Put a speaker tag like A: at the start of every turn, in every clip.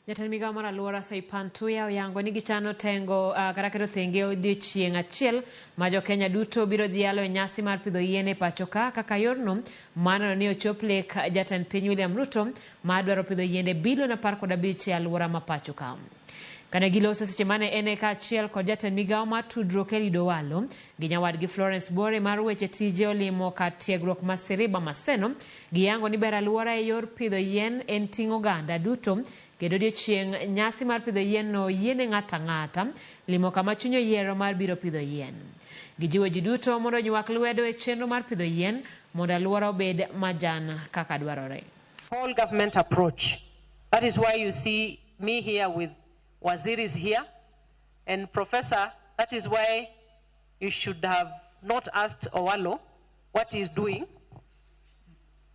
A: Jatend migao mar aluora Piny oyango ni gichano tengo kata keto thenge odiochieng achiel ma jo Kenya duto biro dhialo e nyasi mar pidho yien e pachoka kaka yorno maneno ni ochop lek jatend piny William Ruto ma dwaro pidho yiende bilion 15 e aluora ma pachoka. Kane giloso seche mane ene ka achiel kod jatend migao mar tudruok Elido Walo gi nyawadgi Florence Bore mar weche tije olimo ka tiegruok ma Siriba Maseno giyango ni ber aluora e yor pidho yien en ting' oganda duto kendo odiochieng nyasi mar pidho yien no yiene ng'ata ng'ata limo kama chuny oyiero mar biro pidho yien. Gijiwo ji duto mondo onyuak lwedo e chenro mar pidho yien mondo aluora obed majan kaka dwarore.
B: Whole government approach. That is why you see me here with Wazir is here and Professor. That is why you should have not asked Owalo what he's doing,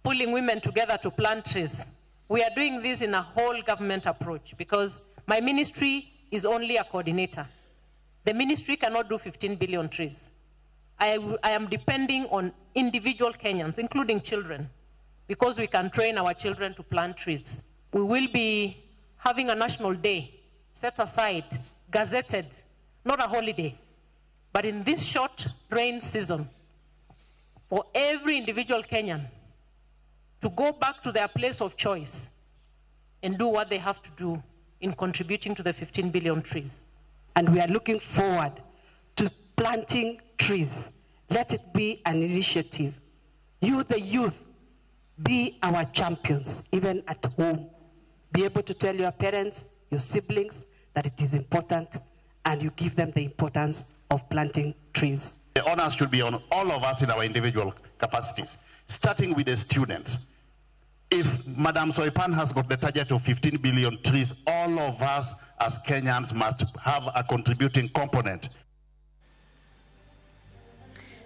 B: pulling women together to plant trees. We are doing this in a whole government approach because my ministry is only a coordinator. The ministry cannot do 15 billion trees. I am depending on individual Kenyans, including children, because we can train our children to plant trees. We will be having a national day set aside, gazetted, not a holiday, but in this short rain season, for every individual Kenyan to go back to their place of choice and do what they have to do in contributing to the 15 billion trees.
C: And we are looking forward to planting trees. Let it be an initiative. You, the youth, be our champions, even at home. Be able to tell your parents, your siblings, that it is important, and you give them the importance of planting trees.
D: The honors should be on all of us in our individual capacities, starting with the students. If Madam Soipan has got the target of 15 billion trees, all of us as Kenyans must have a contributing component.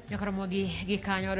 A: Ramogi gi kanyo